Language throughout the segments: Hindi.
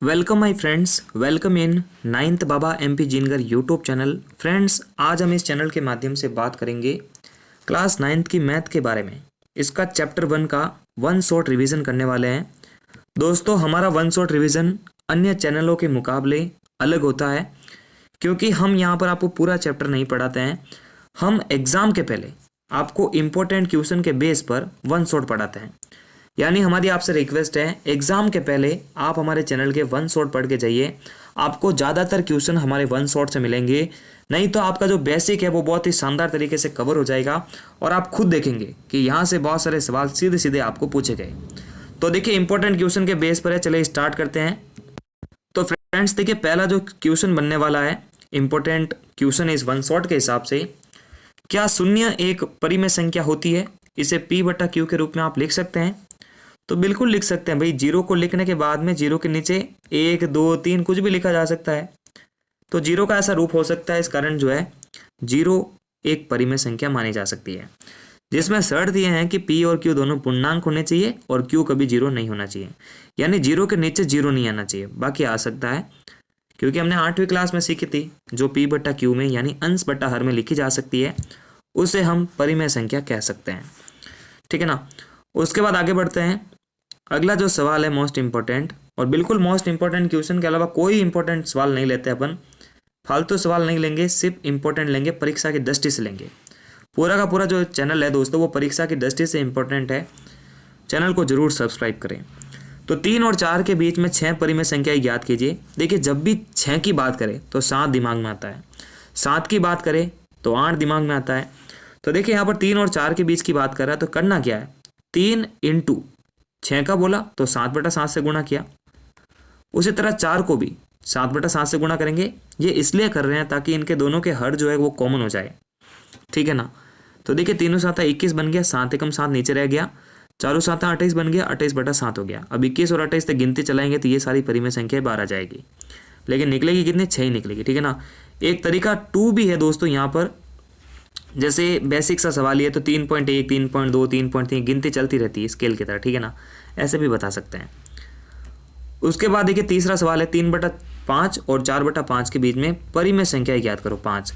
Welcome my friends, welcome in ninth Baba MP Jingar YouTube channel. Friends, आज हम इस चैनल के माध्यम से बात करेंगे क्लास नाइन्थ की मैथ के बारे में। इसका चैप्टर 1 का वन शॉट रिवीजन करने वाले हैं। दोस्तों, हमारा वन शॉट रिवीजन अन्य चैनलों के मुकाबले अलग होता है क्योंकि हम यहाँ पर आपको पूरा चैप्टर नहीं पढ़ाते हैं। हम एग्ज़ाम के पहले आपको इम्पोर्टेंट क्वेश्चन के बेस पर वन शॉट पढ़ाते हैं। यानी हमारी आपसे रिक्वेस्ट है, एग्जाम के पहले आप हमारे चैनल के वन शॉट पढ़ के जाइए। आपको ज़्यादातर क्वेश्चन हमारे वन शॉट से मिलेंगे, नहीं तो आपका जो बेसिक है वो बहुत ही शानदार तरीके से कवर हो जाएगा और आप खुद देखेंगे कि यहाँ से बहुत सारे सवाल सीधे सीधे आपको पूछे गए। तो देखिए, इंपॉर्टेंट क्वेश्चन के बेस पर है। चलिए स्टार्ट करते हैं। तो फ्रेंड्स देखिए, पहला जो क्वेश्चन बनने वाला है, इंपॉर्टेंट क्वेश्चन है इस वन शॉट के हिसाब से। क्या शून्य एक परिमेय संख्या होती है? इसे P बटा Q के रूप में आप लिख सकते हैं। तो बिल्कुल लिख सकते हैं भाई। जीरो को लिखने के बाद में जीरो के नीचे 1, 2, 3 कुछ भी लिखा जा सकता है। तो जीरो का ऐसा रूप हो सकता है। इस कारण जो है जीरो एक परिमेय संख्या मानी जा सकती है, जिसमें शर्त दिए हैं कि P और Q दोनों पूर्णांक होने चाहिए और Q कभी जीरो नहीं होना चाहिए। यानी जीरो के नीचे जीरो नहीं आना चाहिए, बाकी आ सकता है, क्योंकि हमने 8वीं क्लास में सीखी थी जो P बटा Q में यानी अंश बटा हर में लिखी जा सकती है, उसे हम परिमेय संख्या कह सकते हैं। ठीक है ना। उसके बाद आगे बढ़ते हैं। अगला जो सवाल है मोस्ट इंपॉर्टेंट, और बिल्कुल मोस्ट इंपॉर्टेंट क्वेश्चन के अलावा कोई इंपॉर्टेंट सवाल नहीं लेते अपन। फालतू सवाल नहीं लेंगे, सिर्फ इंपॉर्टेंट लेंगे, परीक्षा की दृष्टि से लेंगे। पूरा का पूरा जो चैनल है दोस्तों वो परीक्षा की दृष्टि से इंपॉर्टेंट है। चैनल को जरूर सब्सक्राइब करें। तो 3 और 4 के बीच में 6 परिमेय संख्या ज्ञात कीजिए। देखिए, जब भी 6 की बात करें तो 7 दिमाग में आता है, 7 की बात करें तो 8 दिमाग में आता है। तो देखिए, यहाँ पर 3 और 4 के बीच की बात कर रहा है, तो करना क्या है, 3 इंटू 6 का बोला तो 7 बटा 7 से गुणा किया। उसी तरह 4 को भी 7 बटा 7 से गुणा करेंगे। ये इसलिए कर रहे हैं ताकि इनके दोनों के हर जो है वो कॉमन हो जाए। ठीक है ना। तो देखिए, 3 7 21 बन गया, 7 एकम 7 नीचे रह गया, 4 7 28 बन गया, 28 बटा 7 हो गया। अब 21 और 28 तक गिनती चलाएंगे तो ये सारी परिमेय संख्या 12 आ जाएगी, लेकिन निकलेगी कितनी, 6 ही निकलेगी। ठीक है ना। एक तरीका 2 भी है दोस्तों यहाँ पर। जैसे बेसिक सा सवाल ही है तो 3.1, 3.2, 3.3 गिनती चलती रहती है स्केल की तरह। ठीक है ना, ऐसे भी बता सकते हैं। उसके बाद देखिए, तीसरा सवाल है 3 बटा 5 और 4 बटा 5 के बीच में परिमेय संख्या याद करो 5।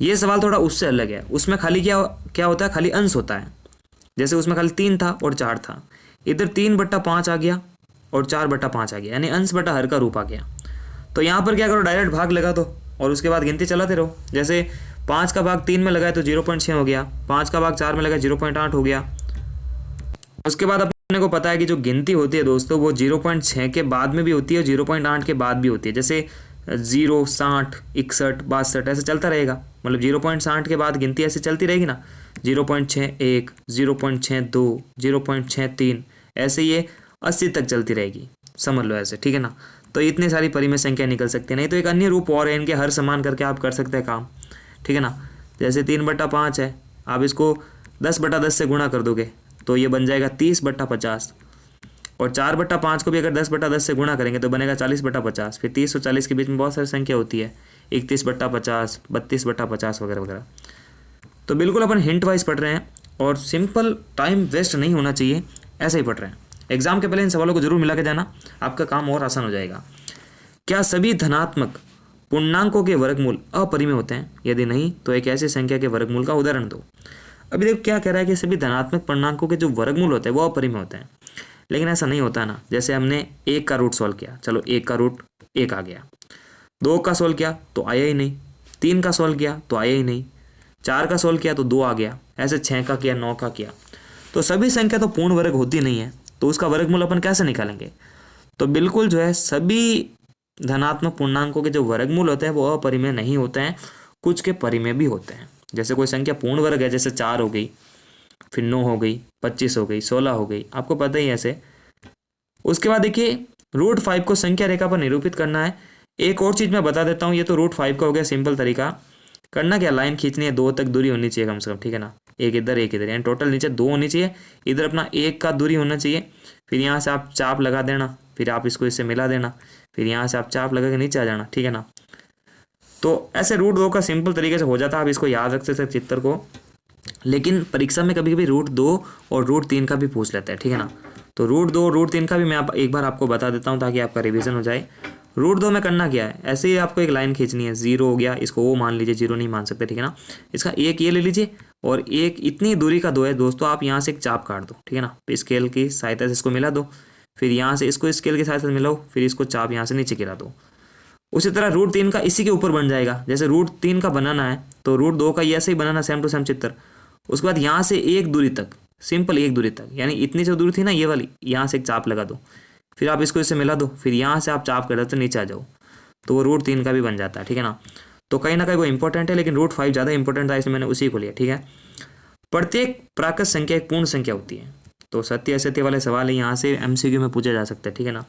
ये सवाल थोड़ा उससे अलग है। उसमें खाली क्या क्या होता है, खाली अंश होता है। जैसे उसमें खाली 3 था और 4 था, इधर 3 बटा 5 आ गया और 4 बटा 5 आ गया, यानी अंश बटा हर का रूप आ गया। तो यहाँ पर क्या करो, डायरेक्ट भाग लगा दो और उसके बाद गिनती चलाते रहो। जैसे 5 का भाग 3 में लगाए तो 0.6 हो गया, 5 का भाग 4 में लगाए 0.8 हो गया। उसके बाद अपने को पता है कि जो गिनती होती है दोस्तों वो 0.6 के बाद में भी होती है और 0.8 के बाद भी होती है। जैसे 0, 60, 61, 62 ऐसे चलता रहेगा। मतलब 0.60 के बाद गिनती ऐसे चलती रहेगी ना, 0.61, 0.62, 0.63, ऐसे ये 80 तक चलती रहेगी, समझ लो ऐसे। ठीक है ना। तो इतनी सारी परिमेय संख्या निकल सकती है। नहीं तो एक अन्य रूप और है, इनके हर समान करके आप कर सकते हैं काम। ठीक है ना। जैसे 3 बटा 5 है, आप इसको 10 बटा 10 से गुणा कर दोगे तो ये बन जाएगा 30 बटा 50। और 4 बटा 5 को भी अगर 10 बटा 10 से गुणा करेंगे तो बनेगा 40 बटा 50। फिर 30 और 40 के बीच में बहुत सारी संख्या होती है, 31 बटा 50, 32 बटा 50 वगैरह वगैरह। तो बिल्कुल अपन हिंट वाइज पढ़ रहे हैं और सिंपल, टाइम वेस्ट नहीं होना चाहिए, ऐसे ही पढ़ रहे हैं। एग्जाम के पहले इन सवालों को जरूर मिला के जाना, आपका काम और आसान हो जाएगा। क्या सभी धनात्मक पूर्णांकों के वर्गमूल अपरिमेय होते हैं? यदि नहीं तो एक ऐसी संख्या के वर्गमूल का उदाहरण दो। अभी देखो क्या कह रहा है कि सभी धनात्मक पूर्णांकों के जो वर्गमूल होते हैं वो अपरिमेय होते हैं, लेकिन ऐसा नहीं होता ना। जैसे हमने 1 का रूट सॉल्व किया, चलो 1 का रूट 1 आ गया, 2 का सॉल्व किया तो आया ही नहीं, 3 का सॉल्व किया तो आया ही नहीं, 4 का सॉल्व किया तो 2 आ गया, ऐसे 6 का किया, 9 का किया। तो सभी संख्या तो पूर्ण वर्ग होती नहीं है, तो उसका वर्गमूल अपन कैसे निकालेंगे? तो बिल्कुल जो है सभी धनात्मक पूर्णांकों के जो वर्गमूल होते हैं वो अपरिमेय नहीं होते हैं, कुछ के परिमेय भी होते हैं। जैसे कोई संख्या पूर्ण वर्ग है, जैसे 4 हो गई, फिर 9 हो गई, 25 हो गई, 16 हो गई, आपको पता ही है ऐसे। उसके बाद देखिए, √5 को संख्या रेखा पर निरूपित करना है। एक और चीज़ मैं बता देता हूँ, ये तो √5 का हो गया सिंपल तरीका। करना क्या, लाइन खींचनी है, 2 तक दूरी होनी चाहिए कम से कम। ठीक है ना, एक इधर एक इधर, यानी टोटल नीचे 2 होनी चाहिए, इधर अपना 1 का दूरी होना चाहिए। फिर यहाँ से आप चाप लगा देना, फिर आप इसको इससे मिला देना, फिर यहाँ से आप चाप लगा के नीचे आ जाना। ठीक है ना। तो ऐसे √2 का सिंपल तरीके से हो जाता है, आप इसको याद रख सकते चित्र को। लेकिन परीक्षा में कभी कभी √2 और √3 का भी पूछ लेते हैं। ठीक है ना। तो √2 √3 का भी मैं एक बार आपको बता देता हूँ ताकि आपका रिवीजन हो जाए। √2 में करना क्या है, ऐसे ही आपको एक लाइन खींचनी है, 0 हो गया, इसको वो मान लीजिए, 0 नहीं मान सकते, ठीक है ना। इसका एक ये ले लीजिए और एक इतनी दूरी का 2 है दोस्तों, आप यहाँ से एक चाप काट दो, ठीक है ना, स्केल की सहायता से इसको मिला दो, फिर यहाँ से इसको स्केल की सहायता से मिलाओ, फिर इसको चाप यहाँ से नीचे गिरा दो। उसी तरह √3 का इसी के ऊपर बन जाएगा, जैसे √3 का बनाना है तो √2 का ये ऐसे ही बनाना, सेम टू सेम चित्र। उसके बाद यहाँ से एक दूरी तक, सिंपल एक दूरी तक, यानी इतनी जो दूरी थी ना ये वाली, यहाँ से एक चाप लगा दो, फिर आप इसको इससे मिला दो, फिर यहाँ से आप चाप कर दो तो नीचे आ जाओ, तो वो √3 का भी बन जाता है, ठीक है ना। तो कहीं ना कहीं वो इंपॉर्टेंट है, लेकिन √5 ज़्यादा इंपॉर्टेंट था, इसलिए मैंने उसी को लिया, ठीक है। प्रत्येक प्राकृत संख्या एक पूर्ण संख्या होती है। तो सत्य असत्य वाले सवाल है यहाँ से MCQ में पूछे जा सकते हैं, ठीक है ना।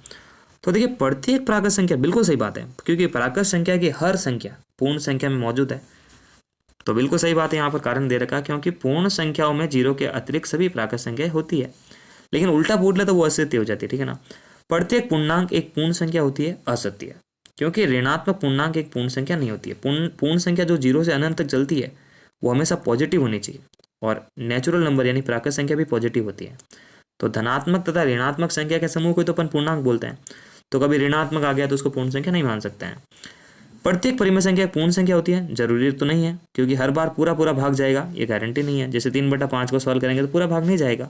तो देखिए प्रत्येक प्राकृत संख्या, बिल्कुल सही बात है, क्योंकि प्राकृत संख्या की हर संख्या पूर्ण संख्या में मौजूद है। तो बिल्कुल सही बात है, यहाँ पर कारण दे रखा, क्योंकि पूर्ण संख्याओं में 0 के अतिरिक्त सभी प्राकृत संख्या होती है। लेकिन उल्टा पूछ ले तो वो असत्य हो जाती है, ठीक है ना। प्रत्येक पूर्णांक एक पूर्ण संख्या होती है, असत्य, क्योंकि ऋणात्मक पूर्णांक एक पूर्ण संख्या नहीं होती है। पूर्ण संख्या जो 0 से अनंत तक चलती है वो हमेशा पॉजिटिव होनी चाहिए, और नेचुरल नंबर यानी प्राकृत संख्या भी पॉजिटिव होती है। तो धनात्मक तथा ऋणात्मक संख्या के समूह को तो अपन पूर्णांक बोलते हैं, तो कभी ऋणात्मक आ गया तो उसको पूर्ण संख्या नहीं मान सकते हैं। प्रत्येक परिमेय संख्या पूर्ण संख्या होती है, जरूरी तो नहीं है, क्योंकि हर बार पूरा पूरा भाग जाएगा ये गारंटी नहीं है। जैसे 3/5 को सॉल्व करेंगे तो पूरा भाग नहीं जाएगा,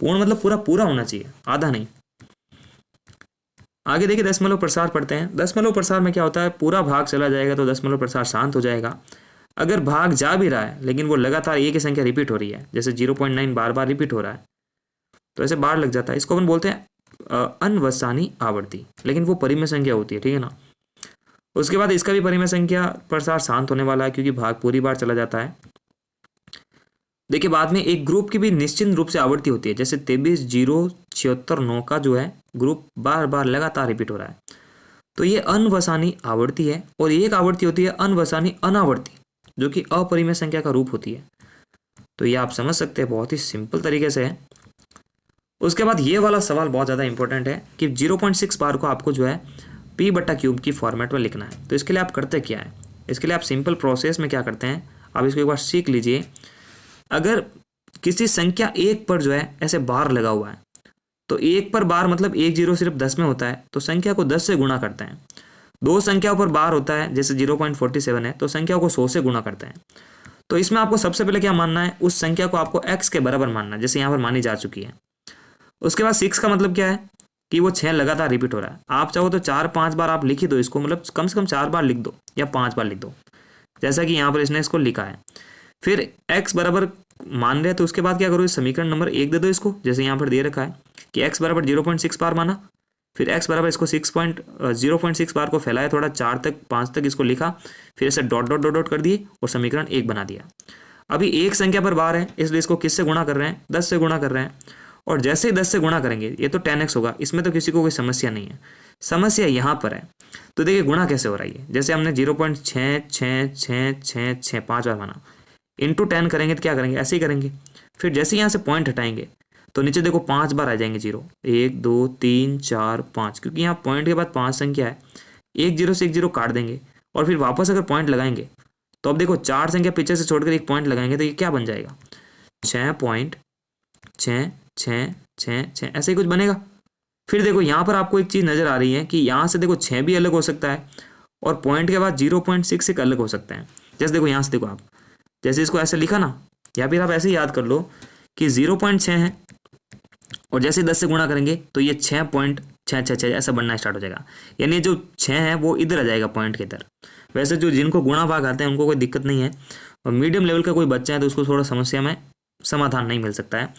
पूर्ण मतलब पूरा पूरा होना चाहिए, आधा नहीं। आगे देखिए दशमलव प्रसार पढ़ते हैं। दशमलव प्रसार में क्या होता है, पूरा भाग चला जाएगा तो दशमलव प्रसार शांत हो जाएगा। अगर भाग जा भी रहा है लेकिन वो लगातार एक ही संख्या रिपीट हो रही है, जैसे 0.9 बार बार रिपीट हो रहा है, तो ऐसे बार लग जाता है, इसको अपन बोलते हैं अनवसानी आवर्ती, लेकिन वो परिमेय संख्या होती है, ठीक है ना। उसके बाद इसका भी परिमेय संख्या प्रसार शांत होने वाला है, क्योंकि भाग पूरी बार चला जाता है। देखिए बाद में एक ग्रुप की भी निश्चित रूप से आवर्ती होती है, जैसे 23 0 76 9 का जो है ग्रुप बार बार लगातार रिपीट हो रहा है, तो ये अनवसानी आवर्ती है। और एक आवर्ती होती है अनवसानी अनावर्ती, जो कि अपरिमेय संख्या का रूप होती है। तो ये आप समझ सकते हैं, बहुत ही सिंपल तरीके से है। उसके बाद ये वाला सवाल बहुत ज़्यादा इंपॉर्टेंट है कि 0.6 बार को आपको जो है P/³ की फॉर्मेट में लिखना है। तो इसके लिए आप करते क्या है, इसके लिए आप सिंपल प्रोसेस में क्या करते हैं, आप इसको एक बार सीख लीजिए। अगर किसी संख्या 1 पर जो है ऐसे बार लगा हुआ है, तो 1 पर बार मतलब 1 0 सिर्फ 10 में होता है, तो संख्या को 10 से गुणा करते हैं। 2 संख्याओं पर बार होता है, जैसे 0.47 है, तो संख्याओं को 100 से गुणा करते हैं। तो इसमें आपको सबसे पहले क्या मानना है, उस संख्या को आपको x के बराबर मानना है, जैसे यहाँ पर मानी जा चुकी है। उसके बाद 6 का मतलब क्या है कि वो 6 लगातार रिपीट हो रहा है। आप चाहो तो 4-5 बार आप लिख ही दो इसको, मतलब कम से कम 4 बार लिख दो या 5 बार लिख दो, जैसा कि यहाँ पर इसने इसको लिखा है। फिर x बराबर मान रहे हैं, तो उसके बाद क्या करो, इस समीकरण नंबर 1 दे दो इसको, जैसे यहाँ पर दे रखा है कि x बराबर 0.6 बार माना, फिर x बराबर इसको 0.6 बार को फैलाया थोड़ा 4 तक 5 तक इसको लिखा, फिर इसे डॉट डॉट डॉट डॉट कर दिए और समीकरण 1 बना दिया। अभी एक संख्या पर बार है, इसलिए इसको किससे गुणा कर रहे हैं, 10 से गुणा कर रहे हैं। और जैसे ही 10 से गुणा करेंगे ये तो 10x होगा, इसमें तो किसी को कोई समस्या नहीं है। समस्या यहाँ पर है, तो देखिए गुणा कैसे हो रहा है। जैसे हमने 0.66666 5 बार माना, इंटू 10 करेंगे तो क्या करेंगे, ऐसे ही करेंगे। फिर जैसे यहाँ से पॉइंट हटाएंगे तो नीचे देखो 5 बार आ जाएंगे 0, 1 2 3 4 5, क्योंकि यहाँ पॉइंट के बाद 5 संख्या है। 1 0 से 1 0 काट देंगे और फिर वापस अगर पॉइंट लगाएंगे तो अब देखो 4 संख्या पीछे से छोड़कर एक पॉइंट लगाएंगे तो ये क्या बन जाएगा, 6.66666 ऐसे ही कुछ बनेगा। फिर देखो यहाँ पर आपको एक चीज़ नज़र आ रही है कि यहाँ से देखो 6 भी अलग हो सकता है और पॉइंट के बाद 0.6 अलग हो सकते हैं। जैसे देखो यहाँ से देखो आप, जैसे इसको ऐसे लिखा ना, या फिर आप ऐसे ही याद कर लो कि 0.6 है और जैसे 10 से गुणा करेंगे तो ये 6.666 ऐसा बनना स्टार्ट हो जाएगा, यानी जो 6 है वो इधर आ जाएगा पॉइंट की इधर। वैसे जो जिनको गुणा भाग आते हैं उनको कोई दिक्कत नहीं है, और मीडियम लेवल का कोई बच्चा है तो उसको थोड़ा समस्या में समाधान नहीं मिल सकता है।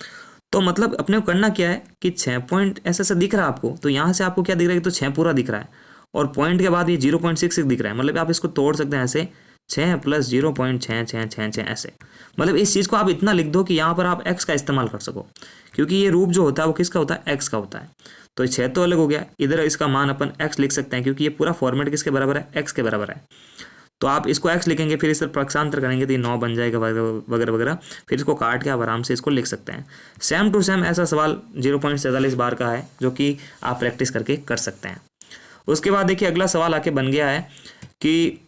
तो मतलब अपने को करना क्या है कि 6 पॉइंट ऐसा ऐसा दिख रहा है आपको, तो यहाँ से आपको क्या दिख रहा है, तो 6 पूरा दिख रहा है और पॉइंट के बाद ये 0.66 दिख रहा है। मतलब आप इसको तोड़ सकते हैं ऐसे, 6 + 0.66666 ऐसे। मतलब इस चीज़ को आप इतना लिख दो कि यहाँ पर आप x का इस्तेमाल कर सको, क्योंकि ये रूप जो होता है वो किसका होता है, x का होता है। तो 6 तो अलग हो गया, इधर इसका मान अपन x लिख सकते हैं, क्योंकि ये पूरा फॉर्मेट किसके बराबर है, x के बराबर है। तो आप इसको x लिखेंगे, फिर इस पर पक्षांतर करेंगे तो ये 9 बन जाएगा वगैरह वगैरह। फिर इसको काट के आप आराम से इसको लिख सकते हैं। सेम टू सेम ऐसा सवाल 0.47 बार का है, जो कि आप प्रैक्टिस करके कर सकते हैं। उसके बाद देखिए अगला सवाल आके बन गया है कि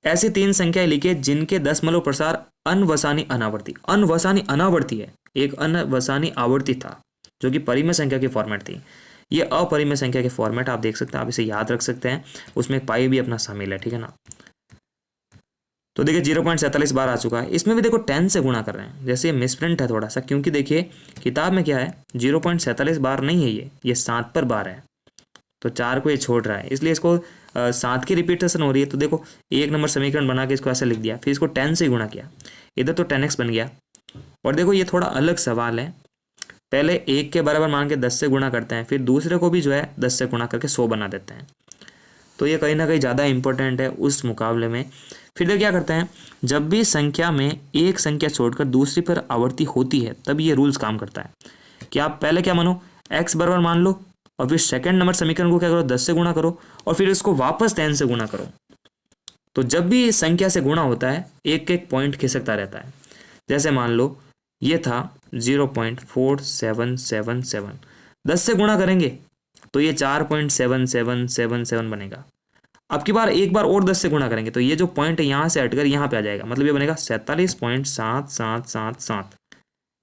ऐसी 3 संख्याएं लिखिए जिनके दशमलव प्रसार अनवसानी अनावर्ती। अनवसानी अनावर्ती है, एक अनवसानी आवर्ती था, जो कि परिमेय संख्या की फॉर्मेट थी। ये अपरिमेय संख्या के फॉर्मेट आप देख सकते हैं, आप इसे याद रख सकते हैं, उसमें पाई भी अपना शामिल है, ठीक है ना। तो देखिए 0.47 बार आ चुका है। इसमें भी देखो 10 से गुणा कर रहे हैं, जैसे ये मिसप्रिंट है थोड़ा सा, क्योंकि देखिए किताब में क्या है 0.47 बार नहीं है, ये 7 पर बार है, तो 4 को ये छोड़ रहा है, इसलिए इसको 7 की रिपीटेशन हो रही है। तो देखो 1 नंबर समीकरण बना के इसको ऐसे लिख दिया, फिर इसको 10 से गुणा किया, इधर तो 10x बन गया। और देखो ये थोड़ा अलग सवाल है, पहले 1 के बराबर मान के 10 से गुणा करते हैं, फिर दूसरे को भी जो है 10 से गुणा करके 100 बना देते हैं, तो ये कहीं ना कहीं ज़्यादा इंपॉर्टेंट है उस मुकाबले में। फिर देखो क्या करते हैं, जब भी संख्या में एक संख्या छोड़कर दूसरी पर आवर्ती होती है तब ये रूल्स काम करता है कि आप पहले क्या मानो, x बराबर मान लो, और फिर सेकंड नंबर समीकरण को क्या करो 10 से गुणा करो, और फिर इसको वापस 10 से गुणा करो। तो जब भी संख्या से गुणा होता है एक एक पॉइंट खिसकता रहता है। जैसे मान लो ये था 0.4777, 10 से गुणा करेंगे तो ये 4.7777 बनेगा। अब की बार एक बार और 10 से गुणा करेंगे तो ये जो पॉइंट है यहाँ से हटकर यहाँ पे आ जाएगा, मतलब ये बनेगा 47.7777,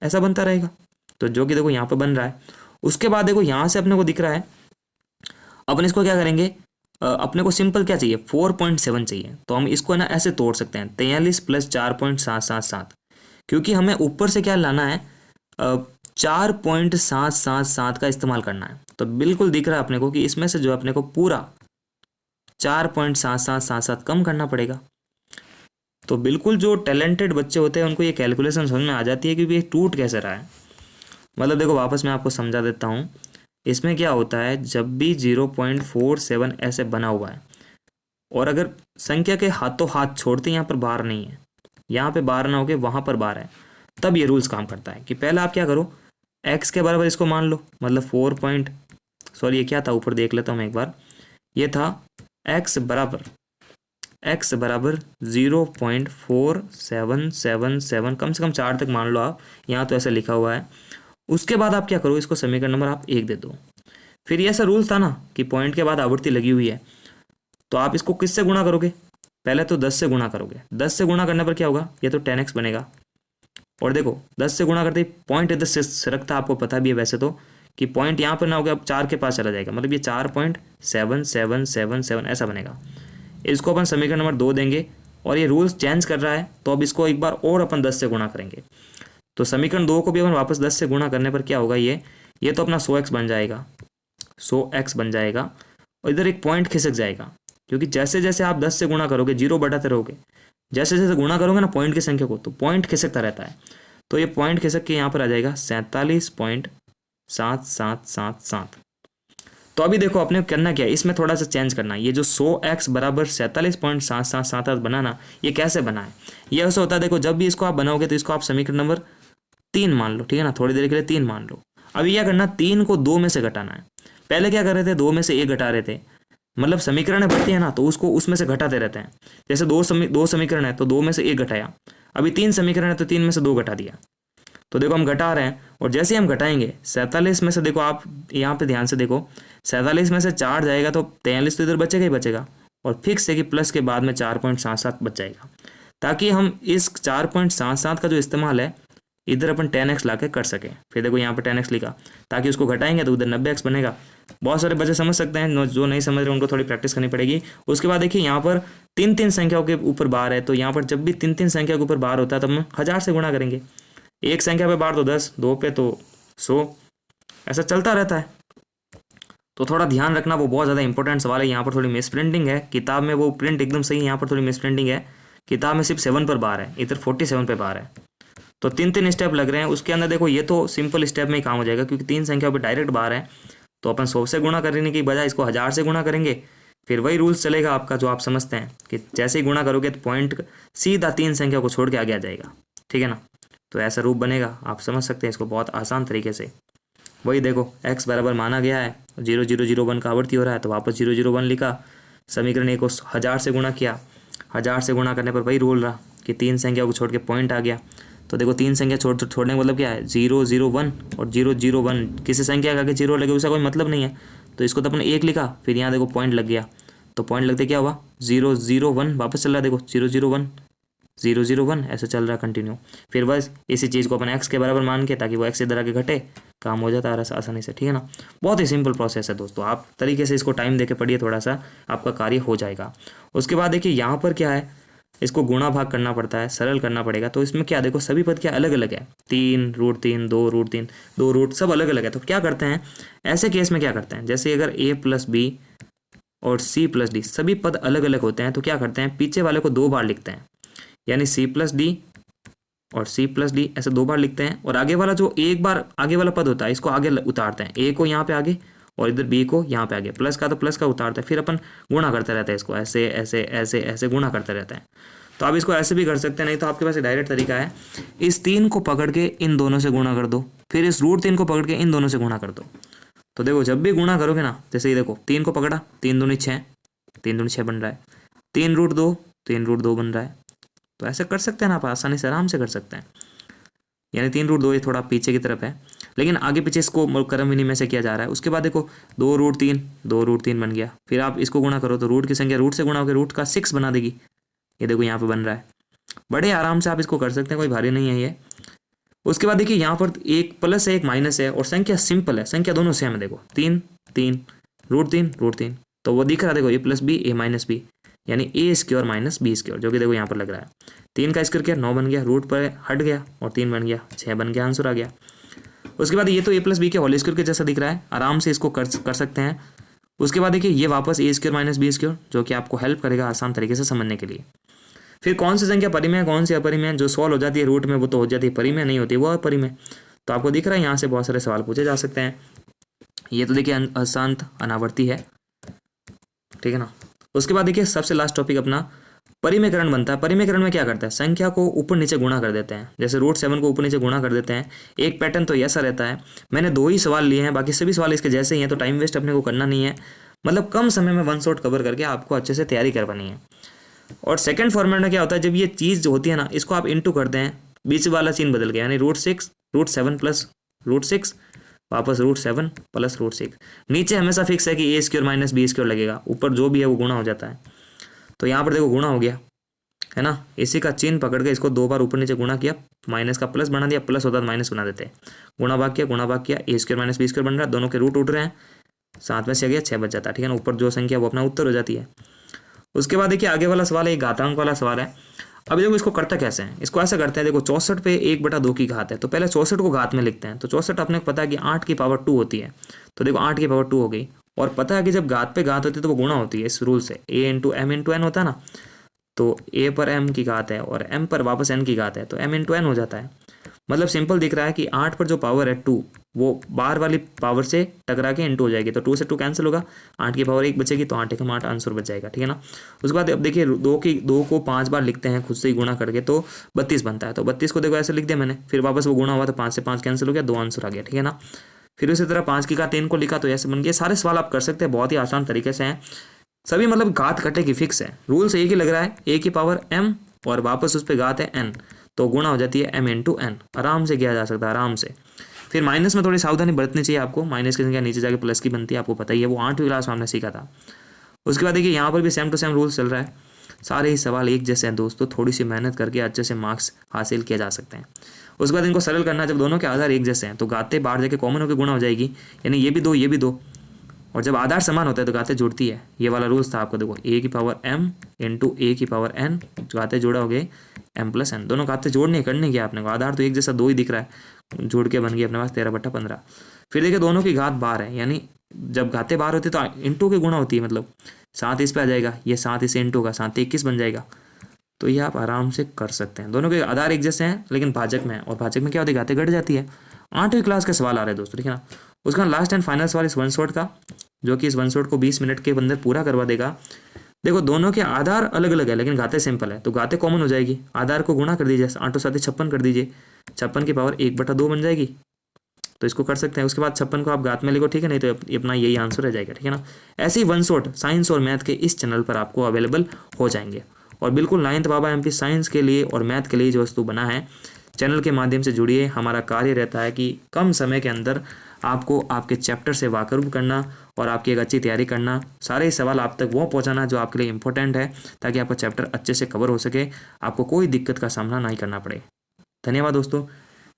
ऐसा बनता रहेगा। तो जो कि देखो यहाँ पे बन रहा है। उसके बाद देखो यहाँ से अपने को दिख रहा है, अपन इसको क्या करेंगे, अपने को सिंपल क्या चाहिए 4.7 चाहिए, तो हम इसको ना ऐसे तोड़ सकते हैं 43 + 4.777, क्योंकि हमें ऊपर से क्या लाना है 4.777 का इस्तेमाल करना है। तो बिल्कुल दिख रहा है अपने को कि इसमें से जो अपने को पूरा 4.7777 कम करना पड़ेगा। तो बिल्कुल जो टैलेंटेड बच्चे होते हैं उनको ये कैलकुलेशन समझ में आ जाती है कि ये टूट कैसे रहा है। मतलब देखो वापस मैं आपको समझा देता हूँ, इसमें क्या होता है, जब भी 0.47 ऐसे बना हुआ है और अगर संख्या के हाथों हाथ छोड़ते यहाँ पर बार नहीं है, यहाँ पे बार ना होके वहाँ पर बार है, तब ये रूल्स काम करता है कि पहले आप क्या करो, x के बराबर इसको मान लो, मतलब ये क्या था ऊपर देख लेता हूँ एक बार, ये था x बराबर 0.4777, कम से कम 4 तक मान लो आप, यहाँ तो ऐसा लिखा हुआ है। उसके बाद आप क्या करो, इसको समीकरण नंबर आप 1 दे दो। फिर ये ऐसा रूल था ना कि पॉइंट के बाद आवृत्ति लगी हुई है, तो आप इसको किससे गुणा करोगे, पहले तो 10 से गुणा करोगे, 10 से गुणा करने पर क्या होगा, ये तो 10x बनेगा। और देखो 10 से गुणा करते ही पॉइंट इधर से सरकता, आपको पता भी है वैसे तो कि पॉइंट यहाँ पर ना होगा, अब 4 के पास चला जाएगा, मतलब ये 4.7777 ऐसा बनेगा। इसको अपन समीकरण नंबर 2 देंगे, और ये रूल्स चेंज कर रहा है, तो अब इसको एक बार और अपन 10 से गुणा करेंगे। तो समीकरण 2 को भी अपन वापस 10 से गुणा करने पर क्या होगा, ये तो अपना 100x बन जाएगा, 100x बन जाएगा, और इधर एक पॉइंट खिसक जाएगा, क्योंकि जैसे जैसे आप 10 से गुणा करोगे, 0 बढ़ाते रहोगे, जैसे जैसे गुणा करोगे ना पॉइंट की संख्या को, तो पॉइंट खिसकता रहता है। तो ये पॉइंट खिसक के यहाँ पर आ जाएगा 47.7777। तो अभी देखो अपने करना क्या है, इसमें थोड़ा सा चेंज करना है। ये जो 100x बराबर 47.7777 बना ना, ये कैसे बना है, ये ऐसा होता है, देखो जब भी इसको आप बनाओगे तो इसको आप समीकरण नंबर 3 मान लो, ठीक है ना, थोड़ी देर के लिए 3 मान लो। अभी क्या करना, 3 को 2 में से घटाना है। पहले क्या कर रहे थे, 2 में से 1 घटा रहे थे, मतलब समीकरण बढ़ती है ना, तो उसको उसमें से घटाते रहते हैं। जैसे दो समीकरण है तो 2 में से 1 घटाया, अभी 3 समीकरण है तो 3 में से 2 घटा दिया। तो देखो हम घटा रहे हैं, और जैसे हम घटाएंगे 47 में से, देखो आप यहाँ पे ध्यान से देखो, 47 में से 4 जाएगा तो 43 तो इधर बचेगा ही बचेगा, और फिक्स है कि प्लस के बाद में 4.77 बच जाएगा, ताकि हम इस 4.77 का जो इस्तेमाल है इधर अपन 10x ला के कर सकें। फिर देखो यहाँ पे 10x लिखा, ताकि उसको घटाएंगे तो उधर 90x बनेगा। बहुत सारे बच्चे समझ सकते हैं, जो नहीं समझ रहे उनको थोड़ी प्रैक्टिस करनी पड़ेगी। उसके बाद देखिए यहाँ पर 3 संख्याओं के ऊपर बार है, तो यहाँ पर जब भी 3 संख्या के ऊपर बार होता है तब हम 1000 से गुणा करेंगे। एक संख्या पे बार तो 10, 2 पे तो 100, ऐसा चलता रहता है। तो थोड़ा ध्यान रखना, वो बहुत ज़्यादा इंपॉर्टेंट सवाल है। यहाँ पर थोड़ी मिस प्रिंटिंग है, किताब में वो प्रिंट एकदम सही है, यहाँ पर थोड़ी मिस प्रिंटिंग है। किताब में सिर्फ 7 पर बार है, इधर 47 पे बार है, तो 3 स्टेप लग रहे हैं। उसके अंदर देखो ये तो सिंपल स्टेप में ही काम हो जाएगा, क्योंकि 3 संख्या पे डायरेक्ट बार है, तो अपन 100 से गुणा करने की बजाय इसको 1000 से गुणा करेंगे। फिर वही रूल्स चलेगा आपका जो आप समझते हैं कि जैसे ही गुणा करोगे तो पॉइंट सीधा 3 संख्या को छोड़ के आगे आ जाएगा, ठीक है ना। तो ऐसा रूप बनेगा, आप समझ सकते हैं इसको बहुत आसान तरीके से। वही देखो x बराबर माना गया है, 0001 का आवर्ती हो रहा है, तो वापस 001 लिखा, समीकरण 1 को 1000 से गुणा किया, 1000 से गुणा करने पर वही रूल रहा कि 3 संख्या को छोड़ के पॉइंट आ गया। तो देखो 3 संख्या छोड़ने का मतलब क्या है, 001 और 001, किसी संख्या का आगे 0 लगे उसका कोई मतलब नहीं है, तो इसको तो अपने 1 लिखा, फिर यहाँ देखो पॉइंट लग गया, तो पॉइंट लगते क्या हुआ 001, वापस चल रहा है देखो 001, 0 0 1 ऐसे चल रहा है कंटिन्यू। फिर बस इसी चीज़ को अपन x के बराबर मान के, ताकि वो x इधर आके घटे, काम हो जाता है आसानी से, ठीक है ना। बहुत ही सिंपल प्रोसेस है दोस्तों, आप तरीके से इसको टाइम देके पढ़िए, थोड़ा सा आपका कार्य हो जाएगा। उसके बाद देखिए यहाँ पर क्या है, इसको गुणा भाग करना पड़ता है, सरल करना पड़ेगा। तो इसमें क्या देखो, सभी पद क्या अलग अलग है, 3 रूट 3, 2 रूट 3, 2 रूट, सब अलग अलग है। तो क्या करते हैं ऐसे केस में, क्या करते हैं, जैसे अगर a प्लस बी और c प्लस डी सभी पद अलग अलग होते हैं, तो क्या करते हैं, पीछे वाले को 2 बार लिखते हैं, यानी c प्लस डी और c प्लस डी ऐसे 2 बार लिखते हैं। और आगे वाला जो एक बार आगे वाला पद होता है, इसको आगे उतारते हैं, a को यहाँ पे आगे और इधर b को यहाँ पे आगे, प्लस का तो प्लस का उतारते हैं, फिर अपन गुणा करते रहते हैं इसको, ऐसे ऐसे ऐसे ऐसे गुणा करते रहते हैं। तो आप इसको ऐसे भी कर सकते हैं, नहीं तो आपके पास एक डायरेक्ट तरीका है, इस 3 को पकड़ के इन दोनों से गुणा कर दो, फिर इस रूट 3 को पकड़ के इन दोनों से गुणा कर दो। तो देखो जब भी गुणा करोगे ना, जैसे ये देखो 3 को पकड़ा, 3 दूनी 6, 3 दूनी 6 बन रहा है, 3 रूट 2, 3 रूट 2 बन रहा है। तो ऐसे कर सकते हैं ना, आप आसानी से आराम से कर सकते हैं। यानी 3 रूट 2 ये थोड़ा पीछे की तरफ है, लेकिन आगे पीछे इसको क्रम विनिमय से किया जा रहा है। उसके बाद देखो 2 रूट 3, 2 रूट 3 बन गया, फिर आप इसको गुणा करो तो रूट की संख्या रूट से गुणा होकर रूट का 6 बना देगी। ये देखो यहाँ पे बन रहा है, बड़े आराम से आप इसको कर सकते हैं, कोई भारी नहीं है ये। उसके बाद देखिए यहाँ पर एक प्लस है एक माइनस है, और संख्या सिंपल है, संख्या दोनों सेम है। देखो 3 3 रूट 3, तो वो दिख रहा है देखो, ए प्लस बी ए माइनस बी, यानी ए स्क्वायर माइनस बी स्क्वायर, जो कि देखो यहाँ पर लग रहा है। 3 का स्क्वायर किया 9 बन गया, रूट पर हट गया और 3 बन गया, 6 बन गया, आंसर आ गया। उसके बाद ये तो ए प्लस बी के होल स्क्वायर के जैसा दिख रहा है, आराम से इसको कर सकते हैं। उसके बाद देखिए ये वापस ए स्क्वायर माइनस बी स्क्वायर, जो कि आपको हेल्प करेगा आसान तरीके से समझने के लिए। फिर कौन सी संख्या परिमेय कौन सी अपरिमेय, जो सॉल्व हो जाती है रूट में वो तो हो जाती है, परिमेय नहीं होती वो अपरिमेय। तो आपको दिख रहा है यहाँ से बहुत सारे सवाल पूछे जा सकते हैं। ये तो देखिए अशांत अनावर्ती है, ठीक है ना। उसके बाद देखिए सबसे लास्ट टॉपिक अपना परिमेयकरण बनता है। परिमेयकरण में क्या करता है, संख्या को ऊपर नीचे गुणा कर देते हैं, जैसे रूट 7 को ऊपर नीचे गुणा कर देते हैं। एक पैटर्न तो ऐसा रहता है, मैंने 2 ही सवाल लिए हैं, बाकी सभी सवाल इसके जैसे ही हैं, तो टाइम वेस्ट अपने को करना नहीं है, मतलब कम समय में 1 शॉट कवर करके आपको अच्छे से तैयारी करवानी है। और सेकंड फॉर्मेट में क्या होता है, जब ये चीज़ जो होती है ना, इसको आप इंटू करते हैं, बीच वाला चिन्ह बदल गया, यानी रूट 7 प्लस रूट 6 वापस रूट 7 प्लस रूट 6। नीचे हमेशा फिक्स है कि ए स्क्वायर माइनस बी स्क्वायर लगेगा, ऊपर जो भी है वो गुणा हो जाता है। तो यहाँ पर देखो गुणा हो गया है ना, इसी का चिन्ह पकड़ के इसको 2 बार ऊपर नीचे गुणा किया, माइनस का प्लस बना दिया, प्लस होता तो माइनस बना देते हैं, गुणा भाग किया, ए स्क्वायर माइनस बी स्क्वायर बन रहा है, दोनों के रूट उठ रहे हैं, 7 में से गया 6 बच जाता है, ठीक है ना। ऊपर जो संख्या वो अपना उत्तर हो जाती है। उसके बाद देखिए आगे वाला सवाल है, एक घातांक वाला सवाल है। अब देखो इसको करता कैसे है, इसको ऐसा करते हैं, देखो 64 पे 1/2 की घात है, तो पहले 64 को घात में लिखते हैं। तो 64 अपने को पता है कि 8 की पावर 2 होती है, तो देखो 8 की पावर 2 हो गई। और पता है कि जब घात पे घात होती है तो वो गुणा होती है, इस रूल से, a into M into N होता है ना, तो a पर m की घात है और m पर वापस n की घात है, तो m इंटू एन हो जाता है। मतलब सिंपल दिख रहा है कि 8 पर जो पावर है 2, वो बाहर वाली पावर से टकरा के इंटू हो जाएगी, तो 2 से 2 कैंसिल होगा, 8 की पावर 1 बचेगी, तो 8 एकम 8 आंसर बच जाएगा, ठीक है ना। उसके बाद अब देखिए 2 को 5 बार लिखते हैं खुद से ही गुणा करके, तो 32 बनता है। तो 32 को देखो ऐसे लिख दिया मैंने, फिर वापस वो गुणा हुआ तो 5 से 5 कैंसिल हो गया, 2 आंसर आ गया, ठीक है ना। फिर उसी तरह 5 की घात 3 को लिखा तो ऐसे बन गया। सारे सवाल आप कर सकते हैं, बहुत ही आसान तरीके से हैं सभी, मतलब घात घटे की फिक्स है, रूल से एक ही लग रहा है, a की पावर m और वापस उस पर घात है n, तो गुणा हो जाती है m इंटू एन, आराम से किया जा सकता है, आराम से। फिर माइनस में थोड़ी सावधानी बरतनी चाहिए आपको, माइनस की संख्या नीचे जाके प्लस की बनती है, आपको पता ही है, वो 8वीं क्लास में हमने सीखा था। उसके बाद देखिए यहाँ पर भी सेम टू सेम रूल चल रहा है, सारे ही सवाल एक जैसे हैं दोस्तों, थोड़ी सी मेहनत करके अच्छे से मार्क्स हासिल किए जा सकते हैं। उसके बाद इनको सरल करना है, जब दोनों के आधार एक जैसे हैं तो घातें बाहर जाके कॉमन होकर गुणा हो जाएगी, यानी ये भी 2 ये भी 2, और जब आधार समान होता है तो घातें जुड़ती है, ये वाला रूल्स था आपको। देखो a की पावर m इंटू a की पावर n, घातें जोड़ा हो गए m प्लस n, दोनों घातें जोड़ने करने की आपने को, आधार तो एक जैसा 2 ही दिख रहा है, जोड़ के बन गई अपने पास 13/15। फिर देखिए दोनों की घात बाहर है, यानी जब घातें बाहर होती है तो इंटू की गुणा होती है, मतलब 7 इस पे आ जाएगा, ये 7 इसे इंटू का 7 21 बन जाएगा। तो ये आप आराम से कर सकते हैं, दोनों के आधार एक जैसे हैं लेकिन भाजक में है, और भाजक में क्या होती है, घातें घट जाती है। 8वीं क्लास के सवाल आ रहे हैं दोस्तों, ठीक है ना। उसका लास्ट एंड फाइनल सवाल इस 1 शॉट का, जो कि इस 1 शॉट को 20 मिनट के अंदर पूरा करवा देगा। देखो दोनों के आधार अलग अलग है लेकिन घातें सिंपल है, तो घातें कॉमन हो जाएगी, आधार को गुणा कर दीजिए, 8 और 7 56 कर दीजिए, 56 की पावर 1/2 बन जाएगी, तो इसको कर सकते हैं। उसके बाद 56 को आप घात में लिखो, ठीक है, नहीं तो अपना यही आंसर रह जाएगा, ठीक है ना। ऐसे ही 1 शॉट साइंस और मैथ के इस चैनल पर आपको अवेलेबल हो जाएंगे, और बिल्कुल 9th बाबा MP साइंस के लिए और मैथ के लिए जो वस्तु बना है, चैनल के माध्यम से जुड़िए। हमारा कार्य रहता है कि कम समय के अंदर आपको आपके चैप्टर से वाकफ करना और आपकी एक अच्छी तैयारी करना, सारे ही सवाल आप तक वो पहुंचाना जो आपके लिए इंपॉर्टेंट है, ताकि आपका चैप्टर अच्छे से कवर हो सके, आपको कोई दिक्कत का सामना नहीं करना पड़े। धन्यवाद दोस्तों,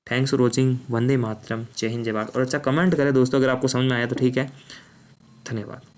thanks for watching. Vande Mataram, जय हिंद जय भारत। और अच्छा कमेंट करें दोस्तों अगर आपको समझ में आया तो ठीक है। धन्यवाद।